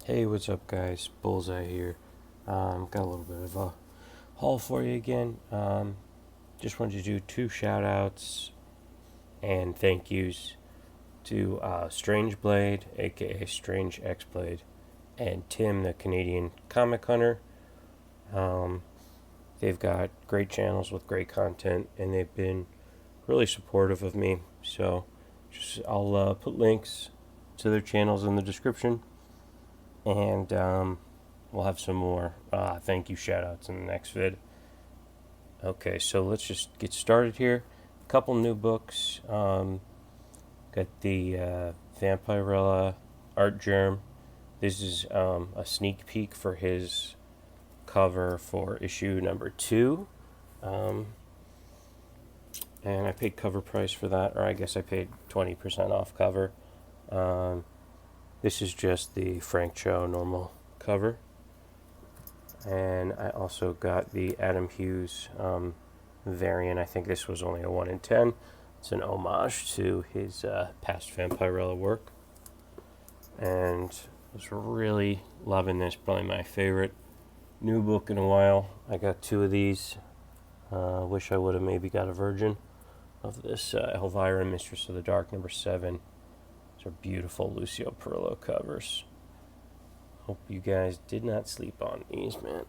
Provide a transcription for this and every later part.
Hey, what's up, guys? Bullseye here. Got a little bit of a haul for you again. Just wanted to do two shout outs and thank yous to Strange Blade, aka Strange X Blade, and Tim, the Canadian comic hunter. They've got great channels with great content, and they've been really supportive of me. So I'll put links to their channels in the description. And we'll have some more thank you shout outs in the next vid. Okay, so let's just get started here. A couple new books. Got the Vampirella Art Germ. This is a sneak peek for his cover for issue number 2. And I paid cover price for that, or I guess I paid 20% off cover. This is just the Frank Cho normal cover. And I also got the Adam Hughes variant. I think this was only a 1 in 10. It's an homage to his past Vampirella work. And I was really loving this. Probably my favorite new book in a while. I got 2 of these. Wish I would have maybe got a virgin of this Elvira, Mistress of the Dark, number 7. These are beautiful Lucille Perillo covers. Hope you guys did not sleep on these, man.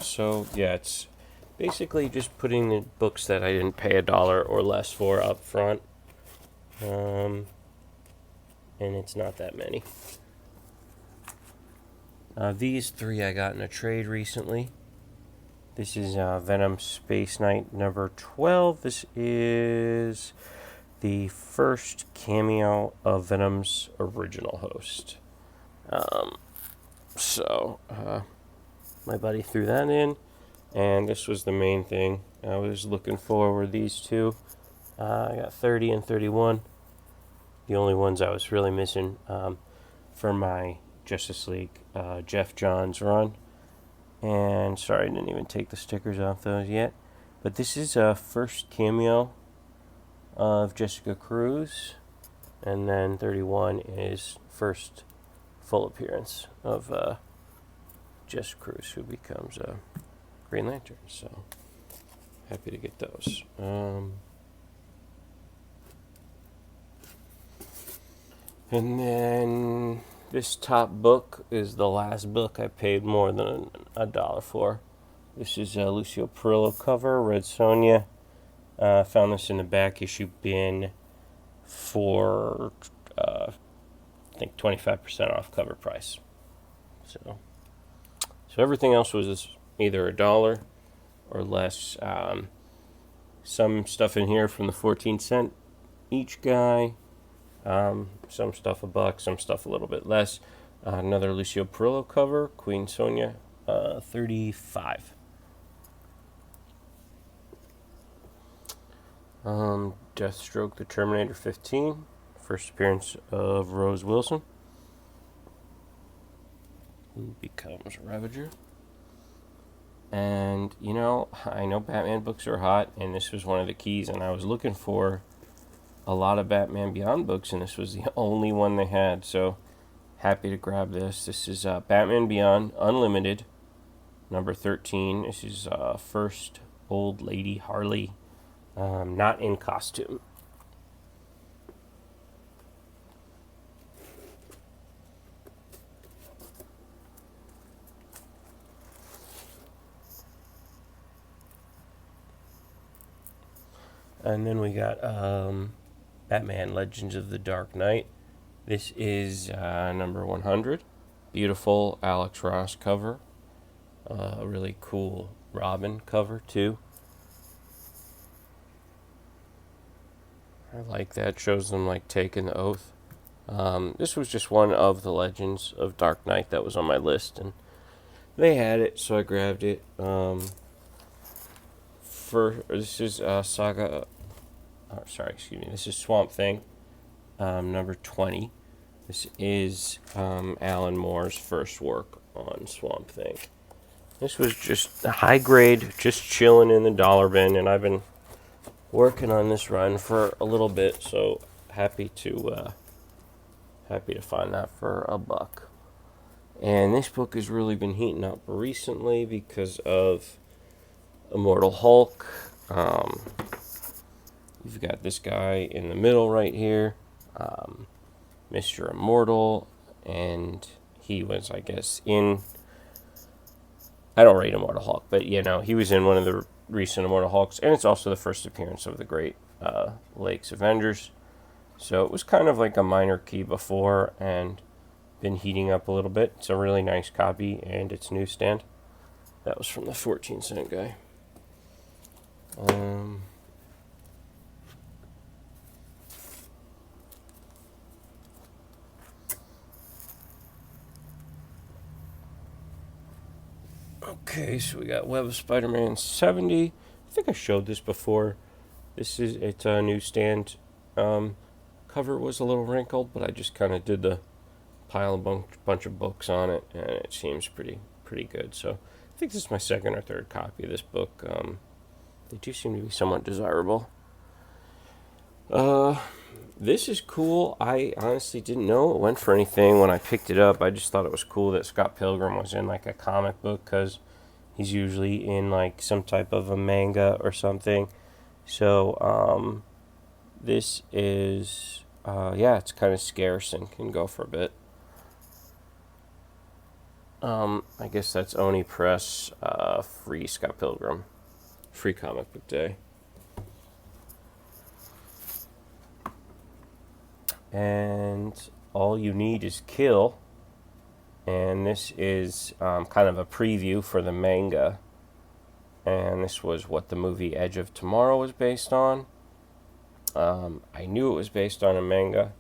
So yeah, it's basically just putting the books that I didn't pay $1 or less for up front. And it's not that many. These 3 I got in a trade recently. This is Venom Space Knight number 12. This is the first cameo of Venom's original host. My buddy threw that in, and this was the main thing I was looking for were these 2. I got 30 and 31. The only ones I was really missing for my Justice League Jeff Johns run. And sorry, I didn't even take the stickers off those yet. But this is a first cameo of Jessica Cruz. And then 31 is first full appearance of Jessica Cruz, who becomes a Green Lantern. So happy to get those. And then this top book is the last book I paid more than $1 for. This is a Lucille Perillo cover, Red Sonja. Found this in the back issue bin for, I think, 25% off cover price. So everything else was either $1 or less. Some stuff in here from the 14-cent each guy. Some stuff $1, some stuff a little bit less. Another Lucille Perillo cover, Queen Sonja, 35. Deathstroke the Terminator 15, first appearance of Rose Wilson, who becomes Ravager. And I know Batman books are hot, and this was one of the keys, and I was looking for a lot of Batman Beyond books, and this was the only one they had, so happy to grab this. This is Batman Beyond Unlimited, number 13. This is first Old Lady Harley, not in costume. And then we got Batman Legends of the Dark Knight. This is number 100. Beautiful Alex Ross cover. A really cool Robin cover, too. I like that. Shows them, taking the oath. This was just one of the Legends of Dark Knight that was on my list, and they had it, so I grabbed it. This is Saga... This is Swamp Thing, number 20. This is Alan Moore's first work on Swamp Thing. This was just a high grade, just chilling in the dollar bin, and I've been working on this run for a little bit, so happy to find that for $1. And this book has really been heating up recently because of Immortal Hulk. You've got this guy in the middle right here, Mr. Immortal, and he was, I guess, in... I don't rate Immortal Hulk, but, he was in one of the recent Immortal Hulks, and it's also the first appearance of the Great Lakes Avengers. So it was kind of like a minor key before, and been heating up a little bit. It's a really nice copy, and it's newsstand. That was from the 14-cent guy. Okay, so we got Web of Spider-Man 70. I think I showed this before. It's a newsstand. Cover was a little wrinkled, but I just kind of did the pile a bunch of books on it, and it seems pretty good. So I think this is my second or third copy of this book. They do seem to be somewhat desirable. This is cool. I honestly didn't know it went for anything when I picked it up. I just thought it was cool that Scott Pilgrim was in like a comic book, because he's usually in like some type of a manga or something. So this is it's kind of scarce and can go for a bit. I guess that's Oni Press, free Scott Pilgrim, free comic book day. And All You Need Is Kill. And this is kind of a preview for the manga. And this was what the movie Edge of Tomorrow was based on. I knew it was based on a manga.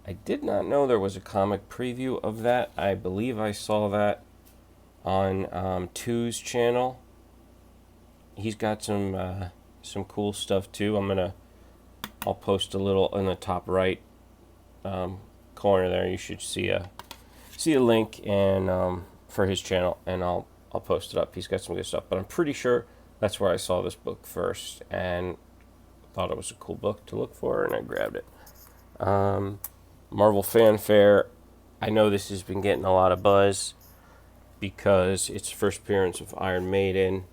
I did not know there was a comic preview of that. I believe I saw that on Two's channel. He's got some cool stuff too. I'll post a little in the top right corner there. You should see a link and for his channel, and I'll post it up. He's got some good stuff, but I'm pretty sure that's where I saw this book first and thought it was a cool book to look for, and I grabbed it. Marvel Fanfare. I know this has been getting a lot of buzz because it's the first appearance of Iron Maiden.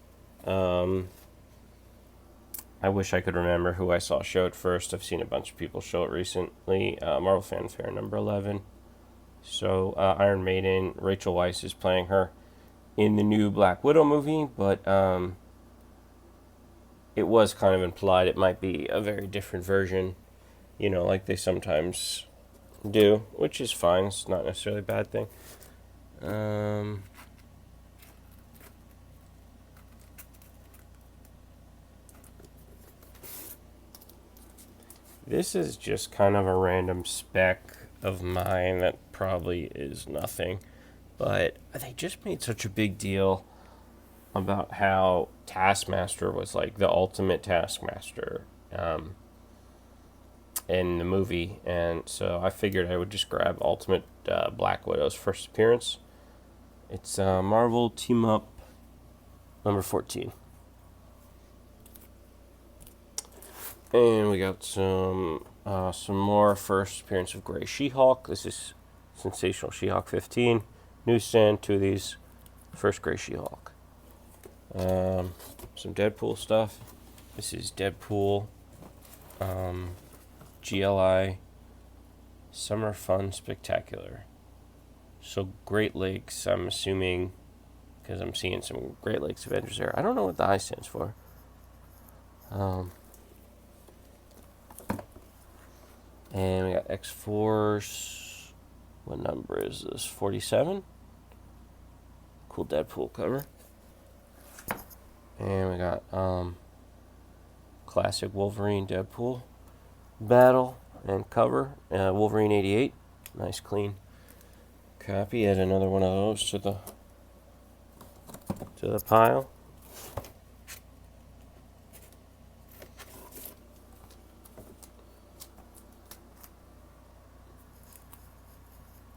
I wish I could remember who I saw show it first. I've seen a bunch of people show it recently. Marvel Fanfare number 11. So Iron Maiden, Rachel Weisz is playing her in the new Black Widow movie, but it was kind of implied it might be a very different version, like they sometimes do, which is fine. It's not necessarily a bad thing. This is just kind of a random spec of mine that probably is nothing, but they just made such a big deal about how Taskmaster was like the ultimate Taskmaster in the movie, and so I figured I would just grab Ultimate Black Widow's first appearance. It's Marvel Team Up number 14. And we got some more first appearance of Grey She-Hulk. This is Sensational She-Hulk 15. Newsstand, 2 of these. First Grey She-Hulk. Some Deadpool stuff. This is Deadpool. GLI. Summer Fun Spectacular. So Great Lakes, I'm assuming, because I'm seeing some Great Lakes Avengers there. I don't know what the I stands for. And we got X-Force. What number is this? 47? Cool Deadpool cover. And we got classic Wolverine Deadpool battle and cover. Wolverine 88. Nice clean copy. Add another one of those to the pile.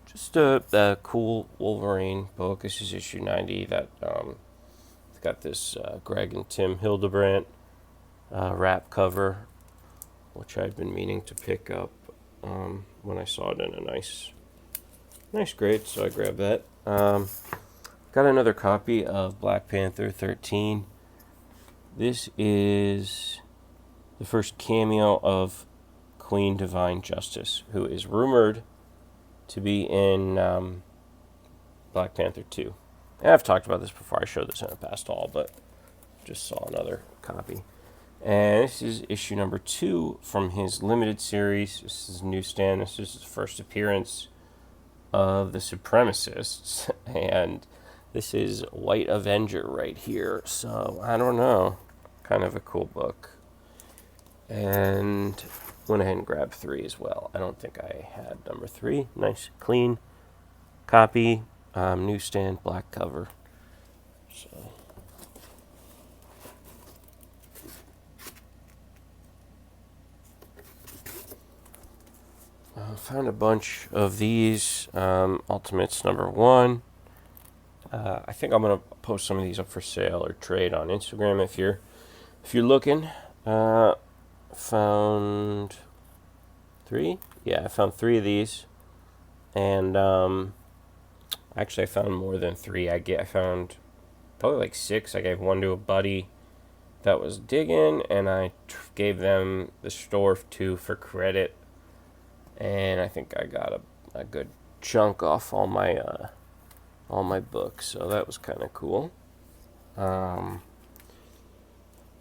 Just a cool Wolverine book. This is issue 90 that got this Greg and Tim Hildebrandt wrap cover, which I've been meaning to pick up when I saw it in a nice grade, so I grabbed that. Got another copy of Black Panther 13. This is the first cameo of Queen Divine Justice, who is rumored to be in Black Panther 2. And I've talked about this before. I showed this in a past haul, but just saw another copy. And this is issue number 2 from his limited series. This is newsstand. This is his first appearance of the Supremacists. And this is White Avenger right here. So, I don't know. Kind of a cool book. And went ahead and grabbed 3 as well. I don't think I had number 3. Nice, clean copy. Newsstand, black cover. So... found a bunch of these Ultimates number 1. I think I'm gonna post some of these up for sale or trade on Instagram if you're looking. Found 3. Yeah, I found 3 of these, and actually I found more than 3. I found probably like 6. I gave 1 to a buddy that was digging, and I gave them the store 2 for credit. And I think I got a good chunk off all my books, so that was kind of cool. That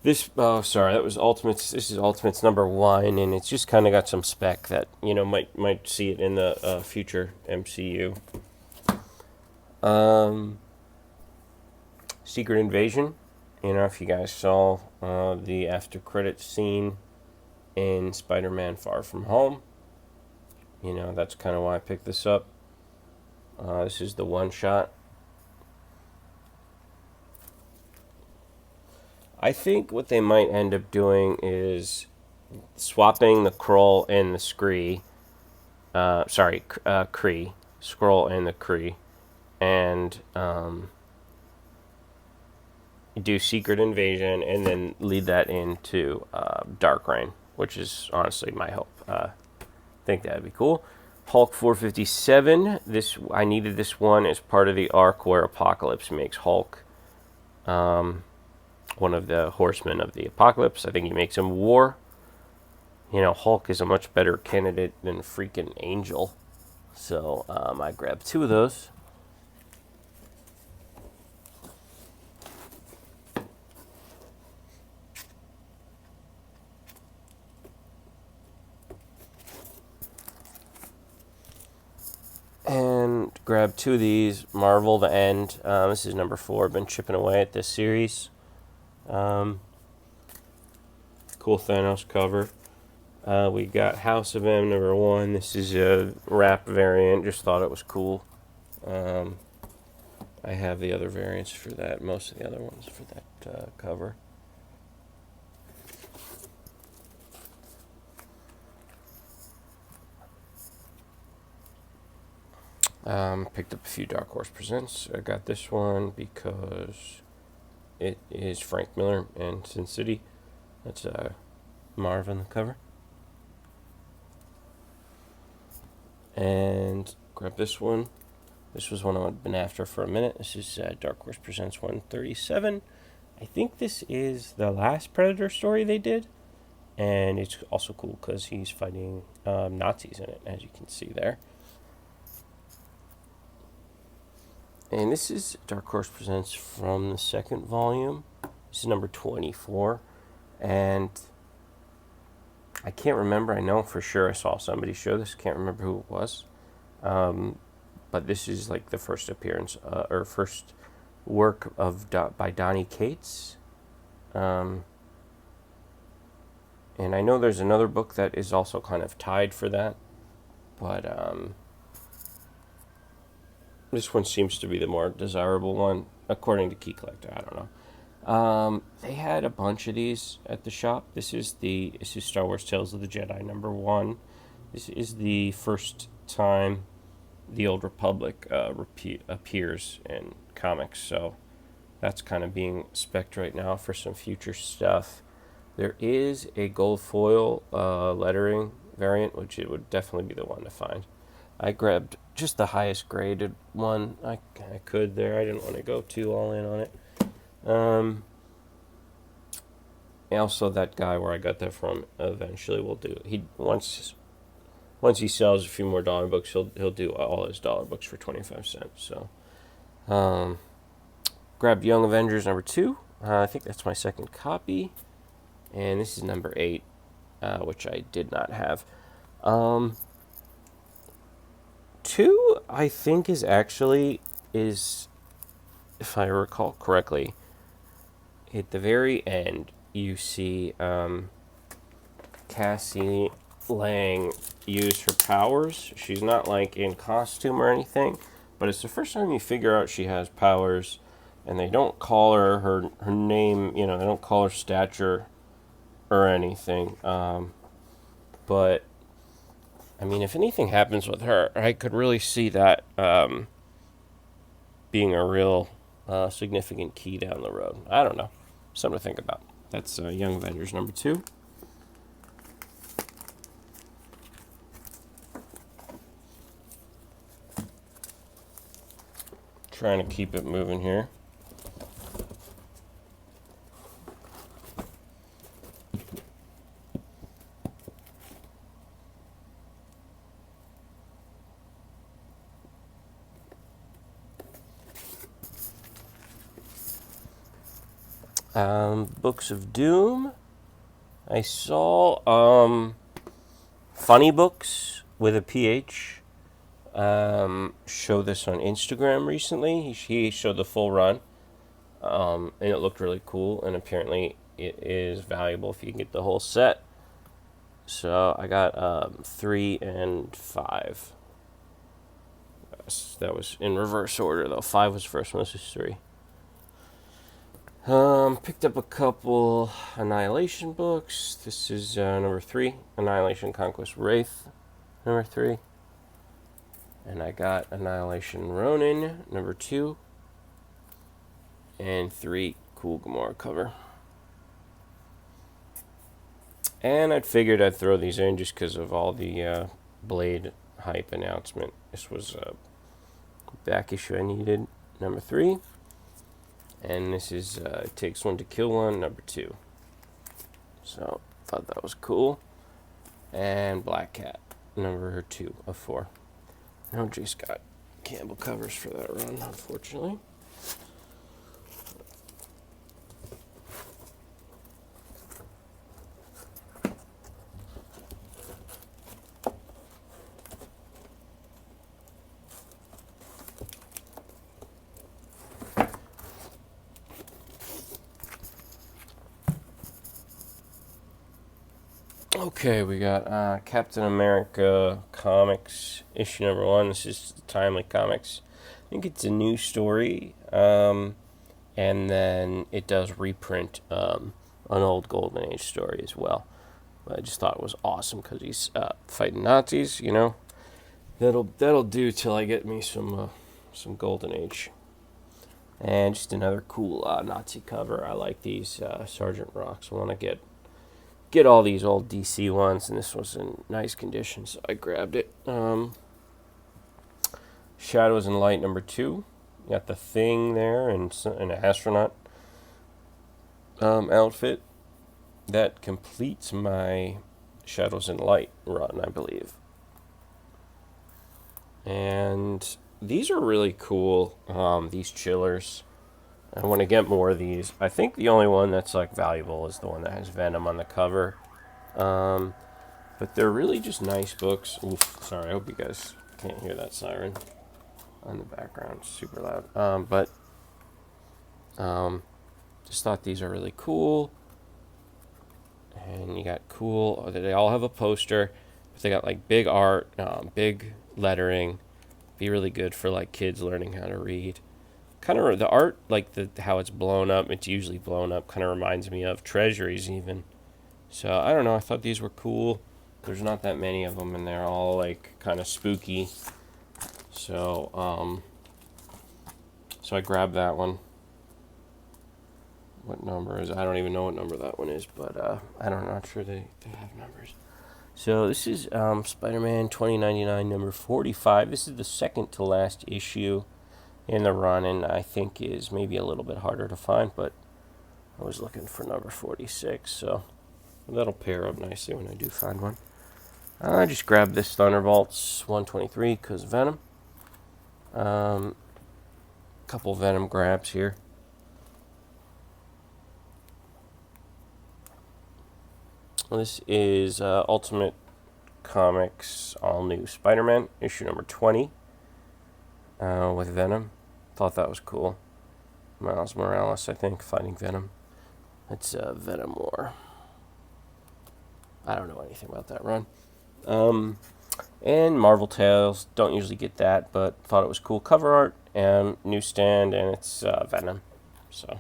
was Ultimates. This is Ultimates number 1, and it's just kind of got some spec that might see it in the future MCU. Secret Invasion. If you guys saw the after credits scene in Spider-Man: Far From Home. That's kind of why I picked this up. This is the one shot. I think what they might end up doing is swapping the Skrull and the Kree. Kree. Skrull and the Kree. And do Secret Invasion and then lead that into Dark Reign, which is honestly my hope. Think that'd be cool. Hulk 457. I needed this one as part of the arc where Apocalypse makes Hulk one of the horsemen of the Apocalypse. I think he makes him War. Hulk is a much better candidate than freaking Angel. So I grabbed 2 of those. And grab 2 of these. Marvel: The End. This is number 4. I've been chipping away at this series. Cool Thanos cover. We got House of M number 1. This is a wrap variant. Just thought it was cool. I have the other variants for that. Most of the other ones for that cover. Picked up a few Dark Horse Presents. I got this one because it is Frank Miller and Sin City. That's Marv on the cover. And grab this one. This was one I've been after for a minute. This is Dark Horse Presents 137. I think this is the last Predator story they did. And it's also cool because he's fighting Nazis in it, as you can see there. And this is Dark Horse Presents from the 2nd volume. This is number 24. And I can't remember. I know for sure I saw somebody show this. Can't remember who it was. But this is like the first appearance, or first work by Donny Cates. And I know there's another book that is also kind of tied for that. But this one seems to be the more desirable one, according to Key Collector. I don't know. They had a bunch of these at the shop. This is Star Wars Tales of the Jedi number 1. This is the first time the Old Republic appears in comics. So, that's kind of being spec'd right now for some future stuff. There is a gold foil lettering variant, which it would definitely be the one to find. I grabbed just the highest graded one I could there. I didn't want to go too all in on it. And also that guy where I got that from eventually will do. He once he sells a few more dollar books, he'll do all his dollar books for 25 cents. So, grabbed Young Avengers number 2. I think that's my second copy, and this is number 8, which I did not have. 2, I think, is, if I recall correctly, at the very end, you see Cassie Lang use her powers. She's not like in costume or anything, but it's the first time you figure out she has powers, and they don't call her name, they don't call her stature or anything. But I mean, if anything happens with her, I could really see that being a real significant key down the road. I don't know. Something to think about. That's Young Avengers number 2. Trying to keep it moving here. Books of Doom. I saw Funny Books with a PH show this on Instagram recently. He showed the full run, and it looked really cool, and apparently it is valuable if you can get the whole set. So I got 3 and 5. That was in reverse order, though. 5 was first, this is 3. Picked up a couple Annihilation books. This is number 3, Annihilation Conquest Wraith, number 3. And I got Annihilation Ronin, number 2. And 3, Cool Gamora cover. And I figured I'd throw these in just because of all the Blade hype announcement. This was a back issue I needed, number 3. And this is It Takes One to Kill One, number 2. So, thought that was cool. And Black Cat, number 2 of 4. No J. Scott Campbell covers for that run, unfortunately. Okay, we got Captain America Comics, issue number 1. This is Timely Comics. I think it's a new story, and then it does reprint an old Golden Age story as well. But I just thought it was awesome because he's fighting Nazis, That'll do till I get me some Golden Age. And just another cool Nazi cover. I like these Sergeant Rocks. I want to get all these old DC ones, and this was in nice condition, so I grabbed it. Shadows and Light number 2. You got the Thing there and an astronaut outfit. That completes my Shadows and Light run, I believe. And these are really cool, these chillers. I want to get more of these. I think the only one that's valuable is the one that has Venom on the cover. But they're really just nice books. Oof, sorry, I hope you guys can't hear that siren on the background. It's super loud. But just thought these are really cool. And you got cool. They all have a poster. But they got big art, big lettering. Be really good for kids learning how to read. Kind of the art, how it's blown up, it's usually blown up, kind of reminds me of Treasuries even. So, I don't know, I thought these were cool. There's not that many of them, and they're all, kind of spooky. So, so I grabbed that one. what number is. I don't even know what number that one is, but I'm not sure they have numbers. So this is Spider-Man 2099 number 45. This is the second to last issue in the run, and I think is maybe a little bit harder to find, but I was looking for number 46, so that'll pair up nicely when I do find one. I just grabbed this Thunderbolts 123 because Venom. Couple Venom grabs here. This is Ultimate Comics All New Spider-Man, issue number 20, with Venom. Thought that was cool. Miles Morales, I think, fighting Venom. It's Venom War. I don't know anything about that run. And Marvel Tales, don't usually get that, but thought it was cool cover art and newsstand, and it's Venom. So.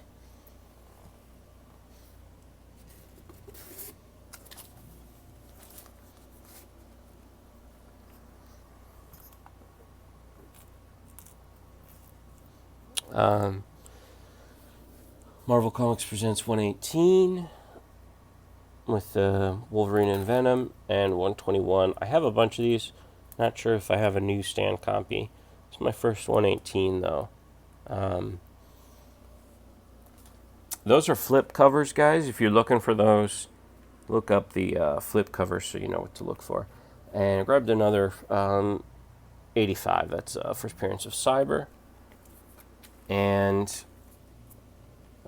Marvel Comics presents 118 with Wolverine and Venom, and 121. I have a bunch of these. Not sure if I have a newsstand copy. It's my first 118 though. Those are flip covers, guys. If you're looking for those, look up the flip covers so you know what to look for. And I grabbed another 85. That's first appearance of Cyber. And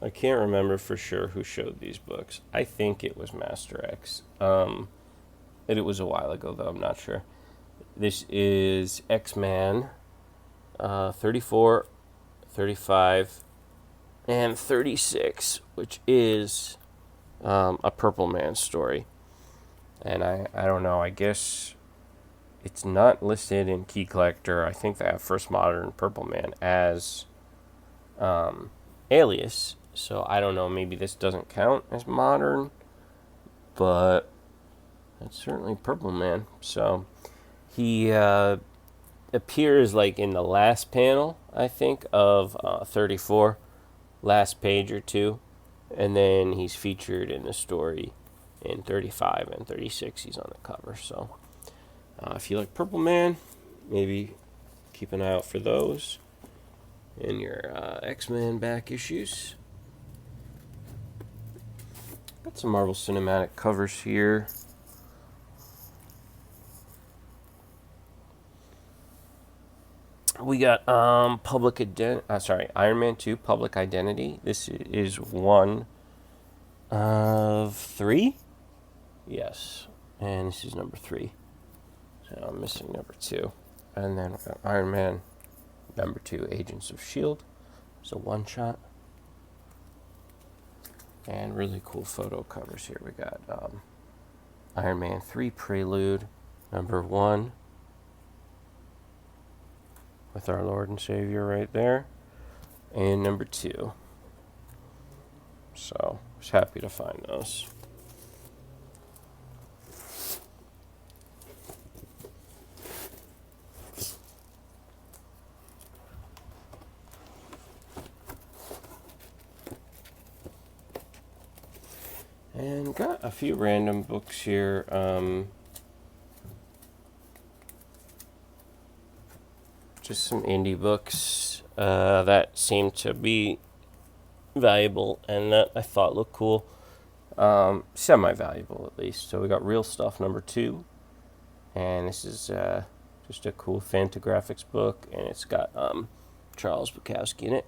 I can't remember for sure who showed these books. I think it was Master X. It was a while ago, though. I'm not sure. This is X-Man 34, 35, and 36, which is a Purple Man story. And I don't know. I guess it's not listed in Key Collector. I think they have First Modern Purple Man as alias. So I don't know, maybe this doesn't count as modern, but it's certainly Purple Man. So he appears like in the last panel, I think, of 34, last page or two, and then he's featured in the story in 35 and 36. He's on the cover. So if you like Purple Man, maybe keep an eye out for those in your X-Men back issues. Got some Marvel Cinematic covers here. We got Iron Man 2 Public Identity. This is one of 3. Yes, and this is number 3. So I'm missing number 2. And then we got Iron Man number 2, Agents of S.H.I.E.L.D. It's a one-shot. And really cool photo covers here. We got Iron Man 3 Prelude, number 1, with our Lord and Savior right there, and number 2. So, I was happy to find those. And got a few random books here. Just some indie books that seem to be valuable and that I thought looked cool. Semi-valuable at least. So we got Real Stuff number 2. And this is just a cool Fantagraphics book. And it's got Charles Bukowski in it.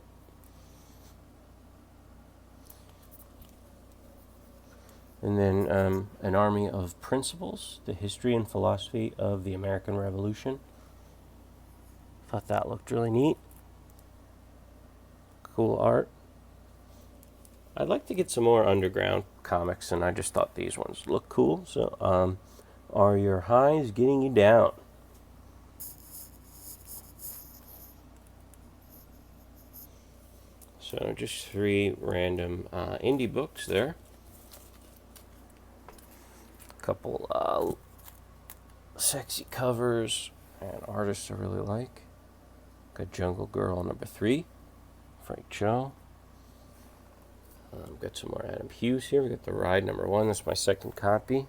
And then An Army of Principles, The History and Philosophy of the American Revolution. Thought that looked really neat. Cool art. I'd like to get some more underground comics, and I just thought these ones look cool. So, Are Your Highs Getting You Down? So just 3 random indie books there. Couple sexy covers and artists I really like. Got Jungle Girl number 3, Frank Cho. Got some more Adam Hughes here. We got The Ride #1. That's my second copy.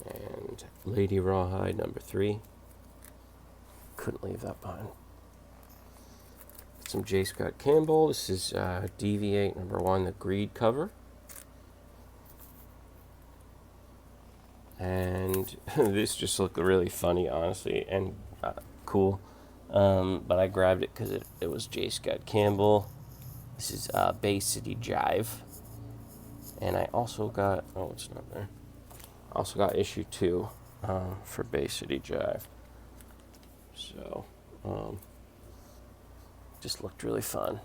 And Lady Rawhide #3. Couldn't leave that behind. Some J. Scott Campbell. This is Deviate #1, the Greed cover. And this just looked really funny, honestly, and cool. But I grabbed it because it was J. Scott Campbell. This is Bay City Jive. And I also got, oh, it's not there. I also got issue 2 for Bay City Jive. So, just looked really fun.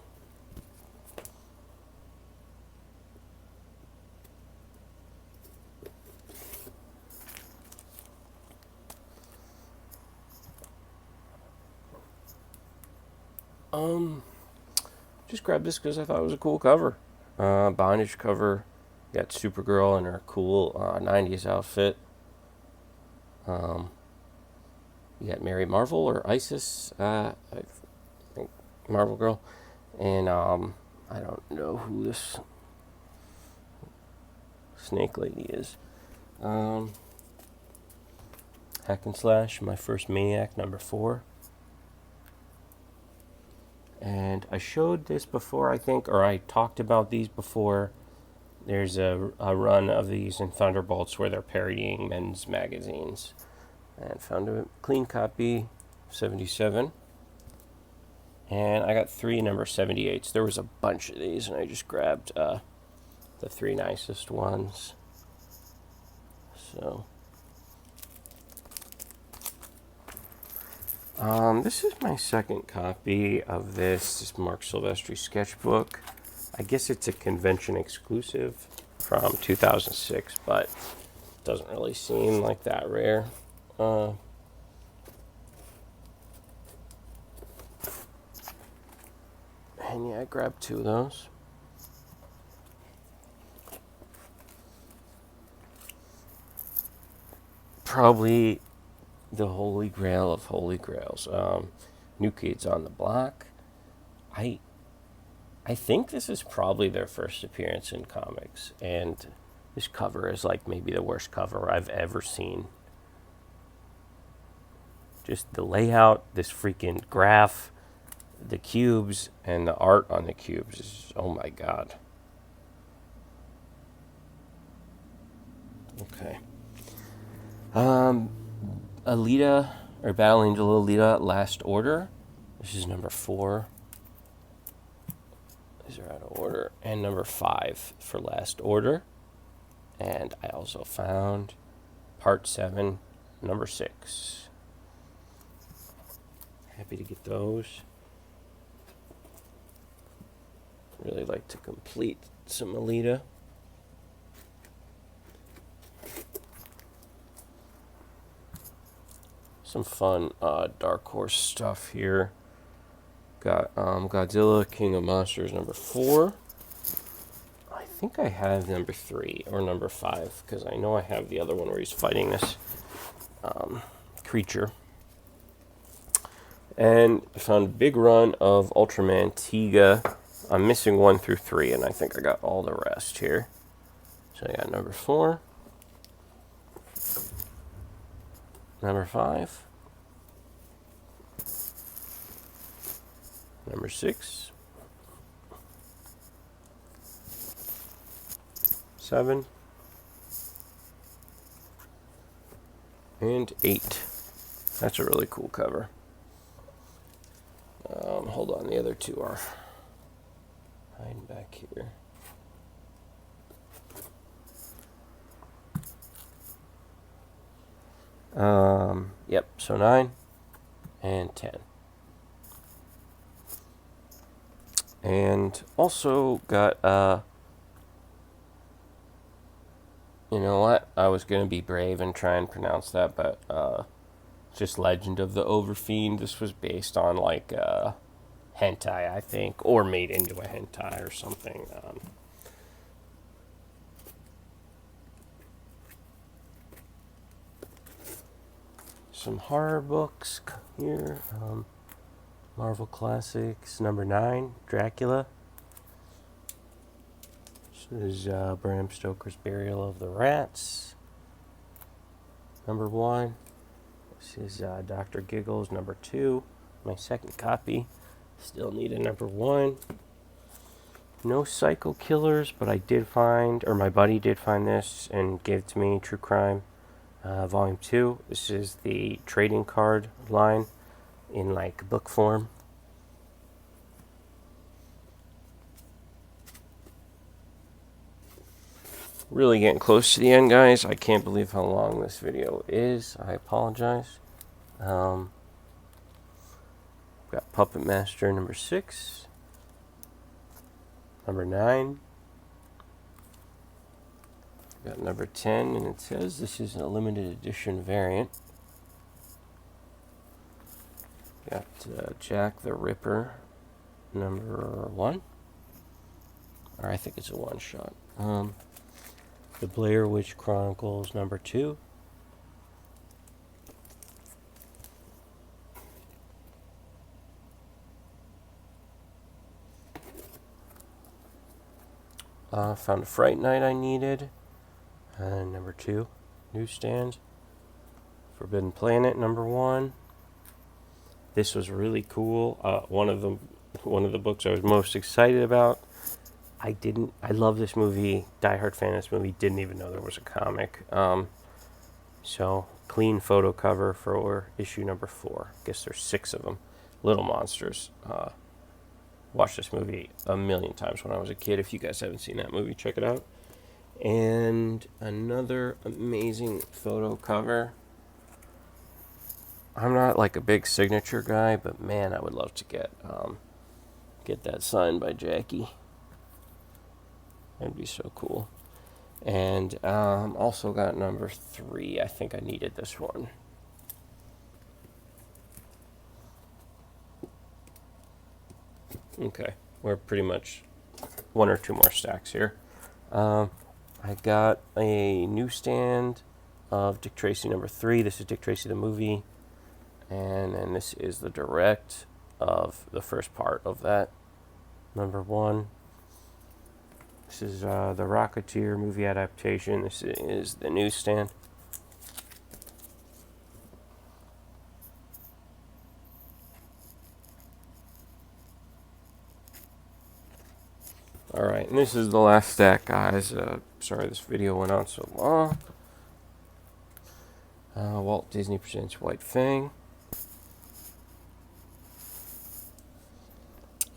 Just grabbed this because I thought it was a cool cover. Bondage cover. You got Supergirl in her cool 90s outfit. You got Mary Marvel or Isis, I think Marvel Girl. And I don't know who this Snake Lady is. Hack and Slash, My First Maniac #4. And I showed this before, I think, or I talked about these before. There's a run of these in Thunderbolts where they're parodying men's magazines. And found a clean copy, 77. And I got 3 #78s. There was a bunch of these, and I just grabbed the 3 nicest ones. So, this is my second copy of this Mark Silvestri sketchbook. I guess it's a convention exclusive from 2006, but it doesn't really seem like that rare. And yeah, I grabbed 2 of those. Probably the holy grail of holy grails. New Kids on the Block. I think this is probably their first appearance in comics, and this cover is like maybe the worst cover I've ever seen. Just the layout, this freaking graph, the cubes, and the art on the cubes is, oh my god. Okay. Alita, or Battle Angel Alita, Last Order. This is #4. These are out of order. And #5 for Last Order. And I also found Part 7, #6. Happy to get those. Really like to complete some Alita. Some fun Dark Horse stuff here. Got Godzilla, King of Monsters #4. I think I have #3 or #5 because I know I have the other one where he's fighting this creature. And I found a big run of Ultraman Tiga. I'm missing 1 through 3, and I think I got all the rest here. So I got #4, #5, #6, 7, and 8. That's a really cool cover. Hold on, the other 2 are hiding back here. Yep, so 9 and 10. And also got, you know what? I was going to be brave and try and pronounce that, but just Legend of the Overfiend. This was based on like hentai, I think, or made into a hentai or something. Some horror books here. Marvel Classics #9, Dracula. This is Bram Stoker's Burial of the Rats, number 1. This is Dr. Giggles, number 2. My second copy. Still need a number 1. No Psycho Killers, but I did find, or my buddy did find this and gave it to me, True Crime, Volume 2. This is the trading card line in like book form. Really getting close to the end, guys. I can't believe how long this video is. I apologize. Got Puppet Master number 6. Number 9. Got number 10, and it says this is a limited edition variant. Got Jack the Ripper number 1. Or I think it's a one-shot. The Blair Witch Chronicles number 2. Found a Fright Night I needed. Number 2, newsstand. Forbidden Planet number 1. This was really cool. One of the books I was most excited about. I love this movie. Diehard fan of this movie. Didn't even know there was a comic. So clean photo cover for issue number 4. Guess there's 6 of them. Little Monsters. Watched this movie a million times when I was a kid. If you guys haven't seen that movie, check it out. And another amazing photo cover. I'm not like a big signature guy, but man, I would love to get that signed by Jackie. That'd be so cool. And also got number 3. I think I needed this one. Okay, we're pretty much 1 or 2 more stacks here. I got a newsstand of Dick Tracy number 3. This is Dick Tracy the movie. And then this is the direct of the first part of that, number 1. This is the Rocketeer movie adaptation. This is the newsstand. Alright, and this is the last stack, guys. Sorry this video went on so long. Walt Disney Presents White Fang.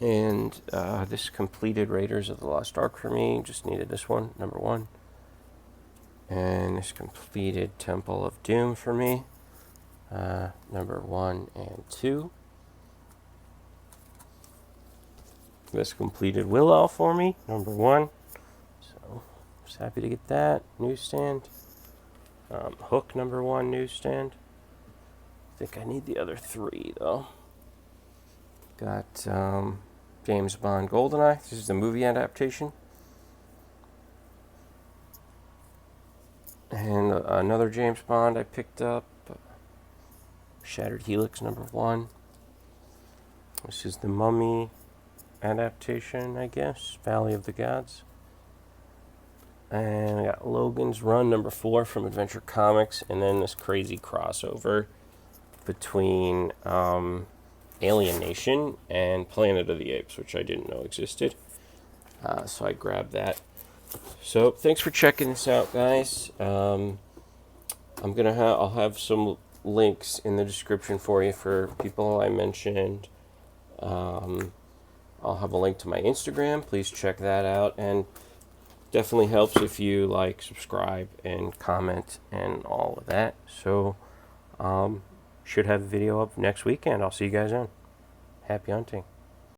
And this completed Raiders of the Lost Ark for me. Just needed this one, number 1. And this completed Temple of Doom for me. Number 1 and 2. This completed Willow for me, number 1. So, just happy to get that. Newsstand. Hook, number 1, newsstand. I think I need the other 3, though. Got James Bond GoldenEye. This is the movie adaptation. And another James Bond I picked up. Shattered Helix, number 1. This is the Mummy adaptation, I guess. Valley of the Gods. And I got Logan's Run, number 4 from Adventure Comics. And then this crazy crossover between Alien Nation and Planet of the Apes, which I didn't know existed. So I grabbed that. So thanks for checking this out, guys. I'll have some links in the description for you for people I mentioned. I'll have a link to my Instagram. Please check that out. And definitely helps if you like, subscribe, and comment, and all of that. So, should have a video up next weekend. I'll see you guys then. Happy hunting.